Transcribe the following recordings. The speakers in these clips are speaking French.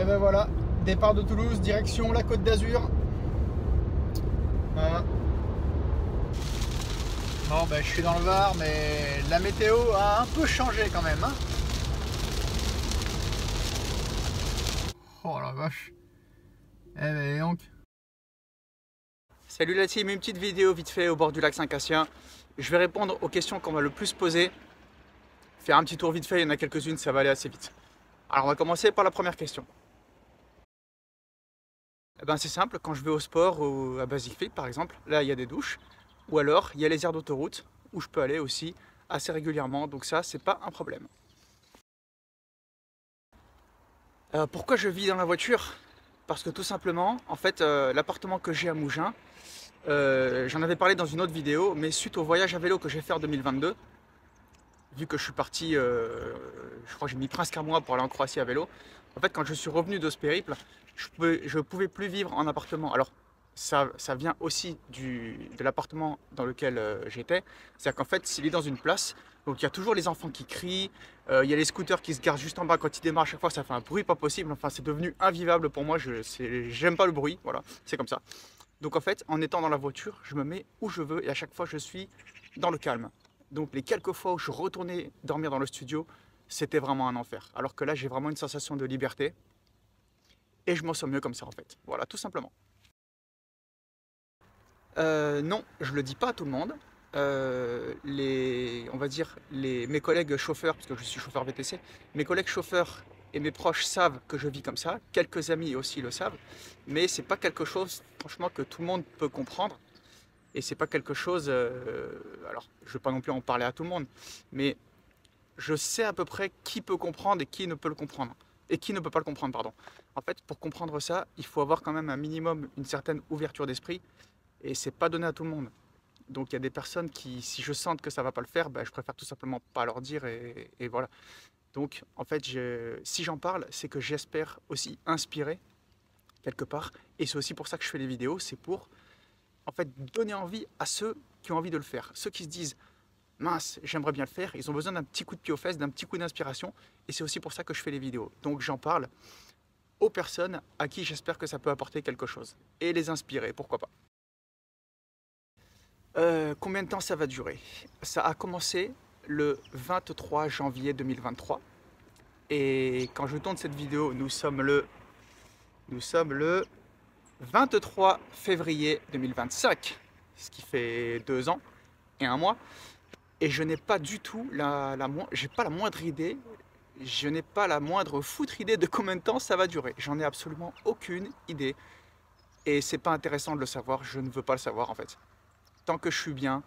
Et ben voilà, départ de Toulouse, direction la Côte d'Azur. Voilà. Bon ben je suis dans le Var, mais la météo a un peu changé quand même, hein. Oh la vache. Eh ben donc. Salut la team, une petite vidéo vite fait au bord du lac Saint-Cassien. Je vais répondre aux questions qu'on m'a le plus posées. Faire un petit tour vite fait, il y en a quelques-unes, ça va aller assez vite. Alors on va commencer par la première question. Eh ben, c'est simple, quand je vais au sport ou à Basic Fit par exemple, là il y a des douches. Ou alors il y a les aires d'autoroute où je peux aller aussi assez régulièrement, donc ça c'est pas un problème. Pourquoi je vis dans la voiture? Parce que tout simplement, en fait, l'appartement que j'ai à Mougins, j'en avais parlé dans une autre vidéo, mais suite au voyage à vélo que j'ai fait en 2022, vu que je suis parti, je crois que j'ai mis presque un mois pour aller en Croatie à vélo, en fait quand je suis revenu de ce périple, je pouvais plus vivre en appartement. Alors ça vient aussi de l'appartement dans lequel j'étais, c'est-à-dire qu'en fait s'il est dans une place, donc il y a toujours les enfants qui crient, il y a les scooters qui se garent juste en bas quand ils démarrent, à chaque fois ça fait un bruit pas possible, enfin c'est devenu invivable pour moi, j'aime pas le bruit, voilà, c'est comme ça. Donc en fait, en étant dans la voiture, je me mets où je veux et à chaque fois je suis dans le calme. Donc les quelques fois où je retournais dormir dans le studio, c'était vraiment un enfer. Alors que là, j'ai vraiment une sensation de liberté et je m'en sens mieux comme ça en fait. Voilà, tout simplement. Non, je le dis pas à tout le monde. On va dire mes collègues chauffeurs, parce que je suis chauffeur VTC, mes collègues chauffeurs et mes proches savent que je vis comme ça. Quelques amis aussi le savent, mais c'est pas quelque chose, franchement, que tout le monde peut comprendre. Et c'est pas quelque chose. Alors, je ne vais pas non plus en parler à tout le monde, mais je sais à peu près qui peut comprendre et qui ne peut le comprendre. Et qui ne peut pas le comprendre, pardon. En fait, pour comprendre ça, il faut avoir quand même un minimum, une certaine ouverture d'esprit. Et c'est pas donné à tout le monde. Donc il y a des personnes qui, si je sens que ça va pas le faire, ben, je préfère tout simplement pas leur dire et voilà. Donc en fait, si j'en parle, c'est que j'espère aussi inspirer quelque part. Et c'est aussi pour ça que je fais les vidéos, c'est pour en fait donner envie à ceux qui ont envie de le faire. Ceux qui se disent mince, j'aimerais bien le faire, ils ont besoin d'un petit coup de pied aux fesses, d'un petit coup d'inspiration, et c'est aussi pour ça que je fais les vidéos. Donc j'en parle aux personnes à qui j'espère que ça peut apporter quelque chose, et les inspirer, pourquoi pas. Combien de temps ça va durer? Ça a commencé le 23 janvier 2023, et quand je tourne cette vidéo, nous sommes le 23 février 2025, ce qui fait 2 ans et un mois. Et je n'ai pas du tout j'ai pas la moindre idée, je n'ai pas la moindre foutre idée de combien de temps ça va durer. J'en ai absolument aucune idée. Et c'est pas intéressant de le savoir, je ne veux pas le savoir en fait. Tant que je suis bien,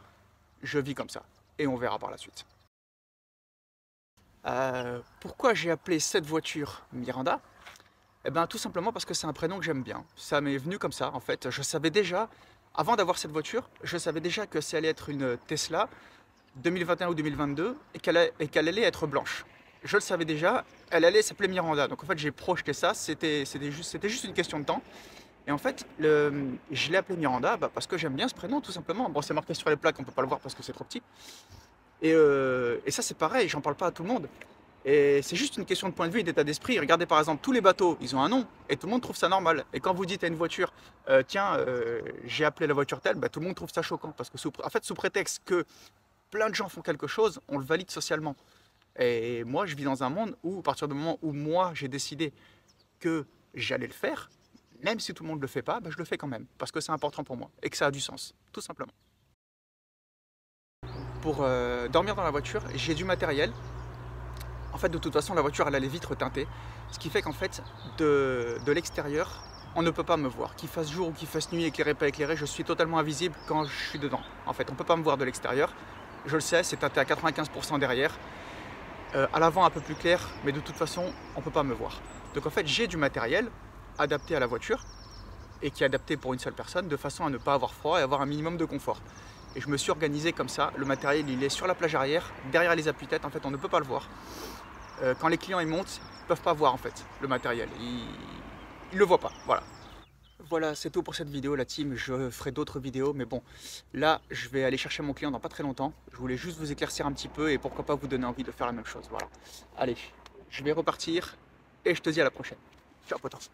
je vis comme ça. Et on verra par la suite. Pourquoi j'ai appelé cette voiture Miranda? Eh bien tout simplement parce que c'est un prénom que j'aime bien. Ça m'est venu comme ça en fait. Je savais déjà, avant d'avoir cette voiture, je savais déjà que ça allait être une Tesla 2021 ou 2022 et qu'elle allait être blanche. Je le savais déjà, elle allait s'appeler Miranda. Donc en fait j'ai projeté ça, c'était juste une question de temps. Et en fait, je l'ai appelée Miranda parce que j'aime bien ce prénom tout simplement. Bon, c'est marqué sur les plaques, on ne peut pas le voir parce que c'est trop petit. Et ça c'est pareil, j'en parle pas à tout le monde. Et c'est juste une question de point de vue et d'état d'esprit. Regardez par exemple, tous les bateaux, ils ont un nom et tout le monde trouve ça normal. Et quand vous dites à une voiture, tiens, j'ai appelé la voiture telle, bah, tout le monde trouve ça choquant. Parce que en fait, sous prétexte que plein de gens font quelque chose, on le valide socialement. Et moi, je vis dans un monde où, à partir du moment où moi, j'ai décidé que j'allais le faire, même si tout le monde ne le fait pas, bah, je le fais quand même. Parce que c'est important pour moi et que ça a du sens, tout simplement. Pour dormir dans la voiture, j'ai du matériel. En fait, de toute façon, la voiture, elle a les vitres teintées. Ce qui fait qu'en fait, de l'extérieur, on ne peut pas me voir. Qu'il fasse jour ou qu'il fasse nuit, éclairé, pas éclairé, je suis totalement invisible quand je suis dedans. En fait, on ne peut pas me voir de l'extérieur. Je le sais, c'est teinté à 95% derrière. À l'avant, un peu plus clair, mais de toute façon, on ne peut pas me voir. Donc en fait, j'ai du matériel adapté à la voiture et qui est adapté pour une seule personne, de façon à ne pas avoir froid et avoir un minimum de confort. Et je me suis organisé comme ça. Le matériel, il est sur la plage arrière, derrière les appuis-têtes. En fait, on ne peut pas le voir. Quand les clients ils montent, ils ne peuvent pas voir en fait le matériel, ils ne le voient pas, voilà. Voilà, c'est tout pour cette vidéo la team, je ferai d'autres vidéos, mais bon, là je vais aller chercher mon client dans pas très longtemps. Je voulais juste vous éclaircir un petit peu et pourquoi pas vous donner envie de faire la même chose, voilà. Allez, je vais repartir et je te dis à la prochaine. Ciao potos.